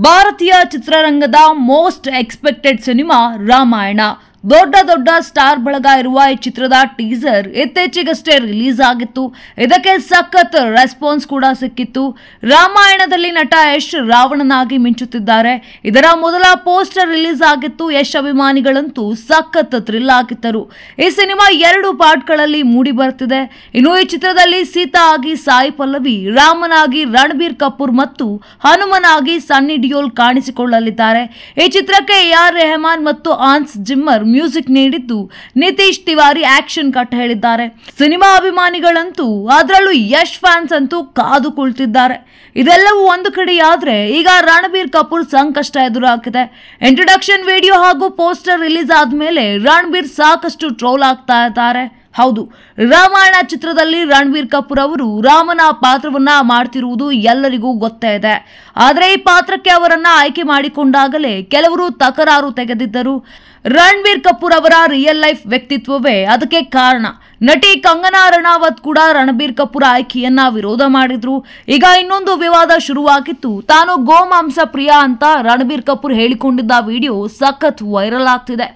ಭಾರತೀಯ ಚಿತ್ರರಂಗದ most expected cinema Ramayana. ದೊಡ್ಡ ಸ್ಟಾರ್ ಬಳಗ ಇರುವ ಈ ಚಿತ್ರದ ಟೀಸರ್ ಇತ್ತೀಚೆಗಷ್ಟೇ ರಿಲೀಸ್ ಆಗಿತ್ತು. ಇದಕ್ಕೆ ಸಖತ್ ರೆಸ್ಪಾನ್ಸ್ ಕೂಡ ಸಿಕ್ಕಿತ್ತು. ರಾಮಾಯಣದಲ್ಲಿ ನಟ ಯಶ್ ರಾವಣನಾಗಿ ಮಿಂಚುತ್ತಿದ್ದಾರೆ. ಇದರ ಮೊದಲ ಪೋಸ್ಟರ್ ರಿಲೀಸ್ ಆಗಿತ್ತು. ಯಶ್ ಅಭಿಮಾನಿಗಳಂತೂ ಸಖತ್ ಥ್ರಿಲ್ ಆಗಿದ್ದರು. ಈ ಸಿನಿಮಾ 2 ಪಾರ್ಟ್ಗಳಲ್ಲಿ ಮೂಡಿ ಬರ್ತಿದೆ. ಇನ್ನು ಈ ಚಿತ್ರದಲ್ಲಿ ಸೀತಾ ಆಗಿ ಸಾಯಿ ಪಲ್ಲವಿ, ರಾಮನಾಗಿ ರಣಬೀರ್ ಕಪೂರ್ ಮತ್ತು ಹನುಮನಾಗಿ ಸನ್ನಿ ಡಿಯೋಲ್ ಕಾಣಿಸಿಕೊಳ್ಳಲಿದ್ದಾರೆ. ಈ ಚಿತ್ರಕ್ಕೆ AR ರೆಹಮಾನ್ ಮತ್ತು ಆನ್ಸ್ ಜಿಮ್ಮರ್ ಮ್ಯೂಸಿಕ್ ನೀಡಿದ್ದು, ನಿತೀಶ್ ತಿವಾರಿ ಆಕ್ಷನ್ ಕಟ್ ಹೇಳಿದ್ದಾರೆ. ಸಿನಿಮಾ ಅಭಿಮಾನಿಗಳಂತೂ, ಅದರಲ್ಲೂ ಯಶ್ ಫ್ಯಾನ್ಸ್ ಅಂತೂ ಕಾದು ಕುಳಿತಿದ್ದಾರೆ. ಇದೆಲ್ಲವೂ ಒಂದು ಕಡೆಯಾದ್ರೆ ಈಗ ರಣಬೀರ್ ಕಪೂರ್ ಸಂಕಷ್ಟ ಎದುರಾಗಿದೆ. ಇಂಟ್ರೊಡಕ್ಷನ್ ವಿಡಿಯೋ ಹಾಗೂ ಪೋಸ್ಟರ್ ರಿಲೀಸ್ ಆದ್ಮೇಲೆ ರಣಬೀರ್ ಸಾಕಷ್ಟು ಟ್ರೋಲ್ ಆಗ್ತಾ ಇದ್ದಾರೆ. ಹೌದು, ರಾಮಾಯಣ ಚಿತ್ರದಲ್ಲಿ ರಣಬೀರ್ ಕಪೂರ್ ಅವರು ರಾಮನ ಪಾತ್ರವನ್ನ ಮಾಡ್ತಿರುವುದು ಎಲ್ಲರಿಗೂ ಗೊತ್ತೇ ಇದೆ. ಆದರೆ ಈ ಪಾತ್ರಕ್ಕೆ ಅವರನ್ನ ಆಯ್ಕೆ ಮಾಡಿಕೊಂಡಾಗಲೇ ಕೆಲವರು ತಕರಾರು ತೆಗೆದಿದ್ದರು. ರಣಬೀರ್ ಕಪೂರ್ ಅವರ ರಿಯಲ್ ಲೈಫ್ ವ್ಯಕ್ತಿತ್ವವೇ ಅದಕ್ಕೆ ಕಾರಣ. ನಟಿ ಕಂಗನಾ ರಣಾವತ್ ಕೂಡ ರಣಬೀರ್ ಕಪೂರ್ ಆಯ್ಕೆಯನ್ನ ವಿರೋಧ ಮಾಡಿದ್ರು. ಈಗ ಇನ್ನೊಂದು ವಿವಾದ ಶುರುವಾಗಿತ್ತು. ತಾನು ಗೋಮಾಂಸ ಪ್ರಿಯ ಅಂತ ರಣಬೀರ್ ಕಪೂರ್ ಹೇಳಿಕೊಂಡಿದ್ದ ವಿಡಿಯೋ ಸಖತ್ ವೈರಲ್ ಆಗ್ತಿದೆ.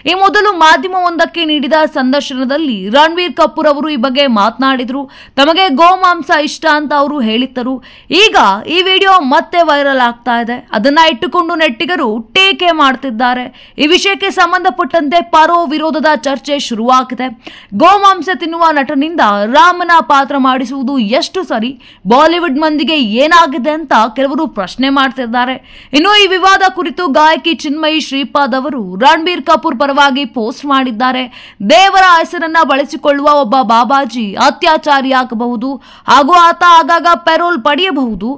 ಈ ಮೊದಲು ಮಾಧ್ಯಮವೊಂದಕ್ಕೆ ನೀಡಿದ ಸಂದರ್ಶನದಲ್ಲಿ ರಣಬೀರ್ ಕಪೂರ್ ಅವರು ಈ ಬಗ್ಗೆ ಮಾತನಾಡಿದ್ರು. ತಮಗೆ ಗೋಮಾಂಸ ಇಷ್ಟ ಅಂತ ಅವರು ಹೇಳಿದ್ದರು. ಈಗ ಈ ವಿಡಿಯೋ ಮತ್ತೆ ವೈರಲ್ ಆಗ್ತಾ ಇದೆ. ಅದನ್ನ ಇಟ್ಟುಕೊಂಡು ನೆಟ್ಟಿಗರು ಟೀಕೆ ಮಾಡ್ತಿದ್ದಾರೆ. ಈ ವಿಷಯಕ್ಕೆ ಸಂಬಂಧಪಟ್ಟಂತೆ ಪರೋ ವಿರೋಧದ ಚರ್ಚೆ ಶುರುವಾಗಿದೆ. ಗೋಮಾಂಸ ತಿನ್ನುವ ನಟನಿಂದ ರಾಮನ ಪಾತ್ರ ಮಾಡಿಸುವುದು ಎಷ್ಟು ಸರಿ? ಬಾಲಿವುಡ್ ಮಂದಿಗೆ ಏನಾಗಿದೆ ಅಂತ ಕೆಲವರು ಪ್ರಶ್ನೆ ಮಾಡ್ತಿದ್ದಾರೆ. ಇನ್ನು ಈ ವಿವಾದ ಕುರಿತು ಗಾಯಕಿ ಚಿನ್ಮಯಿ ಶ್ರೀಪಾದ್ ಅವರು ರಣಬೀರ್ ಕಪೂರ್ ಪರವಾಗಿ ಪೋಸ್ಟ್ ಮಾಡಿದ್ದಾರೆ. ದೇವರ ಹೆಸರನ್ನ ಬಳಸಿಕೊಳ್ಳುವ ಒಬ್ಬ ಬಾಬಾಜಿ ಅತ್ಯಾಚಾರಿಯಾಗಬಹುದು ಹಾಗೂ ಆತ ಆಗಾಗ ಪೆರೋಲ್ ಪಡೆಯಬಹುದು.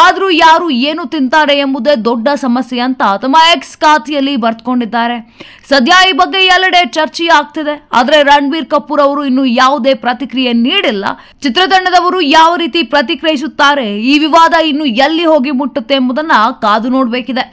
ಆದ್ರೂ ಯಾರು ಏನು ತಿಂತಾರೆ ಎಂಬುದೇ ದೊಡ್ಡ ಸಮಸ್ಯೆ ಅಂತ ತಮ್ಮ ಎಕ್ಸ್ ಖಾತೆಯಲ್ಲಿ ಬರೆದುಕೊಂಡಿದ್ದಾರೆ. ಸದ್ಯ ಈ ಬಗ್ಗೆ ಎಲ್ಲೆಡೆ ಚರ್ಚೆ ಆಗ್ತಿದೆ. ಆದ್ರೆ ರಣಬೀರ್ ಕಪೂರ್ ಅವರು ಇನ್ನು ಯಾವುದೇ ಪ್ರತಿಕ್ರಿಯೆ ನೀಡಿಲ್ಲ. ಚಿತ್ರತಂಡದವರು ಯಾವ ರೀತಿ ಪ್ರತಿಕ್ರಿಯಿಸುತ್ತಾರೆ, ಈ ವಿವಾದ ಇನ್ನು ಎಲ್ಲಿ ಹೋಗಿ ಮುಟ್ಟುತ್ತೆ ಎಂಬುದನ್ನ ಕಾದು ನೋಡಬೇಕಿದೆ.